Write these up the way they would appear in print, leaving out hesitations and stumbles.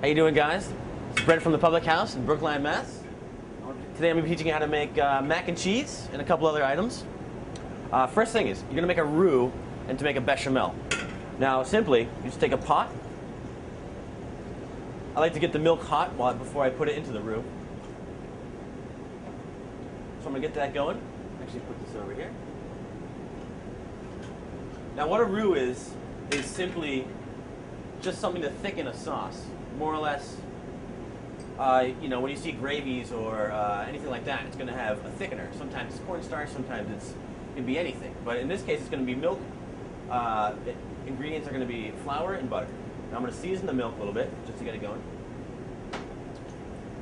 How you doing, guys? It's Brent from the Public House in Brookline, Mass. Today I'm going to be teaching you how to make mac and cheese and a couple other items. First thing is, you're going to make a roux and to make a bechamel. Now, simply, you just take a pot. I like to get the milk hot before I put it into the roux. So I'm going to get that going. Actually, put this over here. Now, what a roux is simply just something to thicken a sauce. More or less, you know, when you see gravies or anything like that, it's going to have a thickener. Sometimes it's cornstarch, sometimes it can be anything. But in this case, it's going to be milk. Ingredients are going to be flour and butter. Now I'm going to season the milk a little bit just to get it going.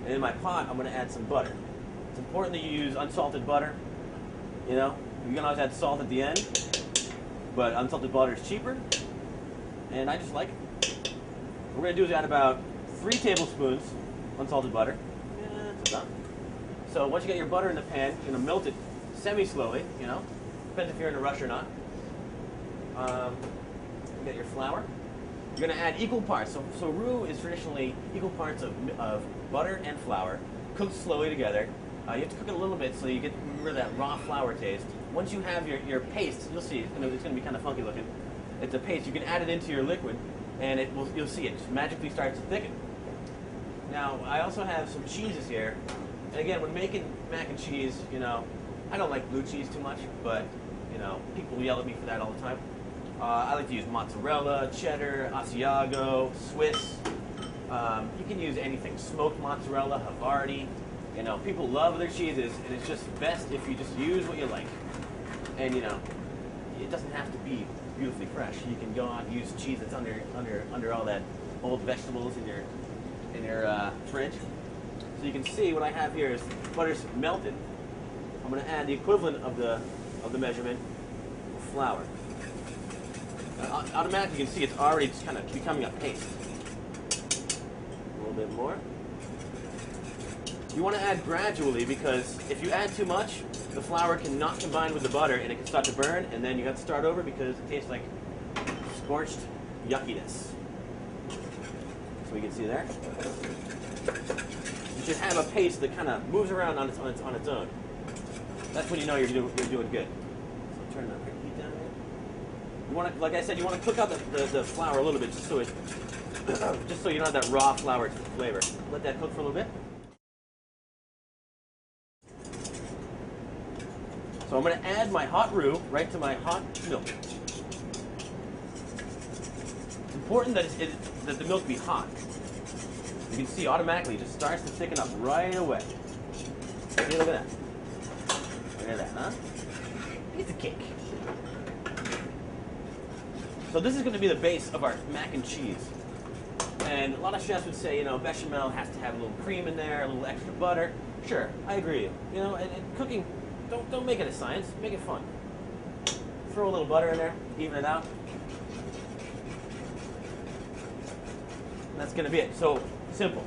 And in my pot, I'm going to add some butter. It's important that you use unsalted butter. You know, you can always add salt at the end, but unsalted butter is cheaper, and I just like it. What we're going to do is add about 3 tablespoons unsalted butter. Yeah, that's about. So once you get your butter in the pan, you're going to melt it semi-slowly, you know. Depends if you're in a rush or not. You get your flour. You're going to add equal parts. So roux is traditionally equal parts of butter and flour, cooked slowly together. You have to cook it a little bit so you get rid of that raw flour taste. Once you have your paste, you'll see it's going to be kind of funky looking. It's a paste. You can add it into your liquid, and you'll see it just magically starts to thicken. Now, I also have some cheeses here. And again, when making mac and cheese, you know, I don't like blue cheese too much, but, you know, people yell at me for that all the time. I like to use mozzarella, cheddar, Asiago, Swiss. You can use anything. Smoked mozzarella, Havarti. You know, people love their cheeses, and it's just best if you just use what you like. And, you know, it doesn't have to be beautifully fresh. You can go out and use cheese that's under all that old vegetables in your fridge. So you can see what I have here is butter's melted. I'm going to add the equivalent of the measurement of flour. Automatically, you can see it's already just kind of becoming a paste. A little bit more. You want to add gradually, because if you add too much, the flour can not combine with the butter and it can start to burn, and then you have to start over because it tastes like scorched yuckiness. So we can see there. You should have a paste that kind of moves around on its own. That's when you know you're doing good. So turn the heat down here. You want to, like I said, you want to cook out the flour a little bit just so you don't have that raw flour flavor. Let that cook for a little bit. So I'm going to add my hot roux right to my hot milk. It's important that the milk be hot. You can see automatically it just starts to thicken up right away. See, look at that. Look at that, huh? It's a cake. So this is going to be the base of our mac and cheese. And a lot of chefs would say, you know, bechamel has to have a little cream in there, a little extra butter. Sure, I agree. You know, and cooking, don't make it a science. Make it fun. Throw a little butter in there, even it out. And that's going to be it. So simple.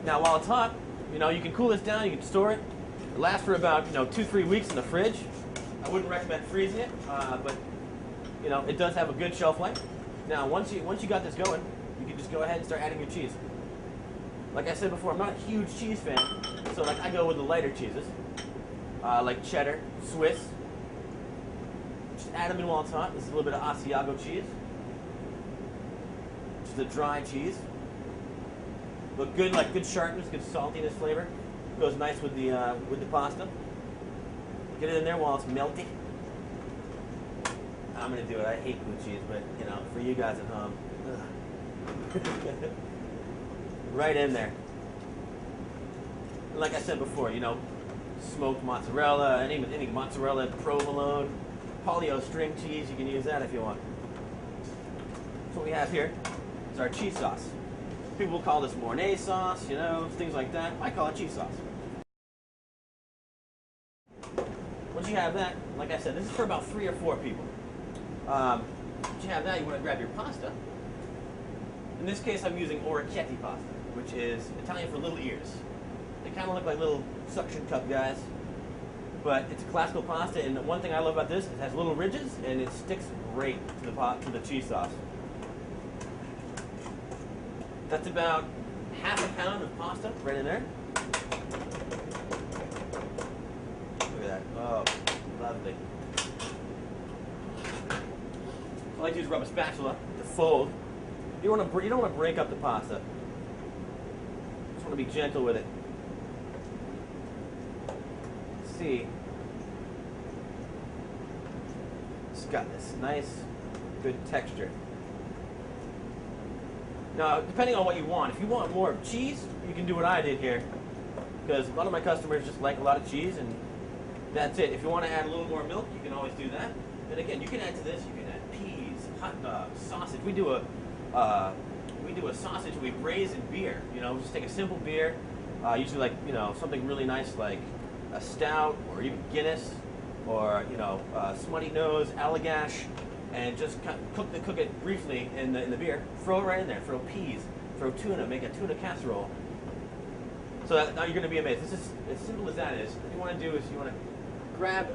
Now, while it's hot, you know, you can cool this down. You can store it. It lasts for about 2-3 weeks in the fridge. I wouldn't recommend freezing it, but you know, it does have a good shelf life. Now, once you got this going, you can just go ahead and start adding your cheese. Like I said before, I'm not a huge cheese fan, so like I go with the lighter cheeses, like cheddar, Swiss. Just add them in while it's hot. This is a little bit of Asiago cheese. Just a dry cheese. Look good, like good sharpness, good saltiness flavor. Goes nice with the pasta. Get it in there while it's melty. I'm gonna do it. I hate blue cheese, but you know, for you guys at home, right in there. And like I said before, you know, smoked mozzarella, any mozzarella, provolone, polio string cheese. You can use that if you want. So what we have here is our cheese sauce. People call this Mornay sauce, you know, things like that. I call it cheese sauce. Once you have that, like I said, this is for about 3 or 4 people. Once you have that, you want to grab your pasta. In this case, I'm using orecchiette pasta, which is Italian for little ears. They kind of look like little suction cup guys, but it's a classical pasta. And the one thing I love about this, it has little ridges, and it sticks great to the cheese sauce. That's about half a pound of pasta right in there. Look at that. Oh, lovely. I like to use a rubber spatula to fold. You don't want to break up the pasta. You just want to be gentle with it. Let's see. It's got this nice, good texture. Now, depending on what you want, if you want more cheese, you can do what I did here. Because a lot of my customers just like a lot of cheese, and that's it. If you want to add a little more milk, you can always do that. And again, you can add to this, you can add peas, hot dogs, sausage. We do a sausage we braise in beer. You know, just take a simple beer, usually like, you know, something really nice like a stout or even Guinness or, you know, Smutty Nose, Allagash, and just cook it briefly in the beer. Throw it right in there. Throw peas, throw tuna, make a tuna casserole. So now you're going to be amazed. This is as simple as that is. What you want to do is you want to grab,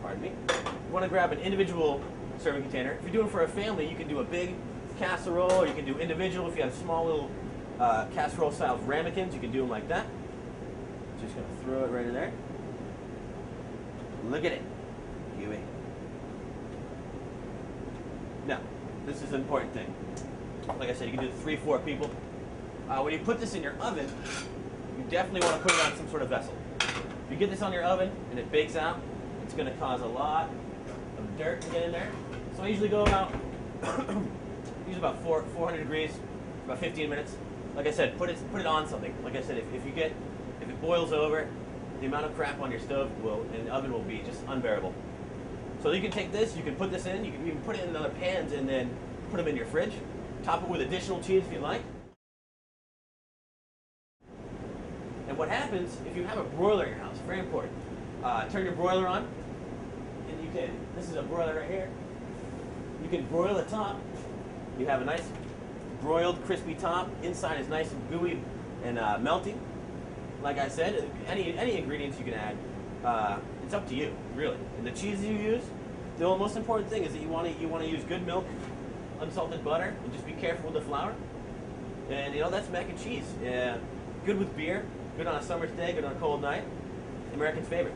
pardon me, you want to grab an individual serving container. If you're doing it for a family, you can do a big casserole, or you can do individual. If you have small little casserole-style ramekins, you can do them like that. Just going to throw it right in there. Look at it, Huey. Now, this is an important thing. Like I said, you can do 3-4 people. When you put this in your oven, you definitely want to put it on some sort of vessel. If you get this on your oven and it bakes out, it's going to cause a lot of dirt to get in there. So I usually go about, use about 400 degrees, about 15 minutes. Like I said, put it on something. Like I said, if it boils over, the amount of crap on your stove in the oven will be just unbearable. So you can take this, you can put this in, you can even put it in other pans and then put them in your fridge. Top it with additional cheese if you like. And what happens if you have a broiler in your house, very important. Turn your broiler on, and you can, this is a broiler right here. You can broil the top. You have a nice broiled, crispy top. Inside is nice and gooey and melty. Like I said, any ingredients you can add. It's up to you, really. And the cheese you use, the most important thing is that you want to use good milk, unsalted butter, and just be careful with the flour. And you know, that's mac and cheese. Yeah, good with beer, good on a summer's day, good on a cold night. American's favorite.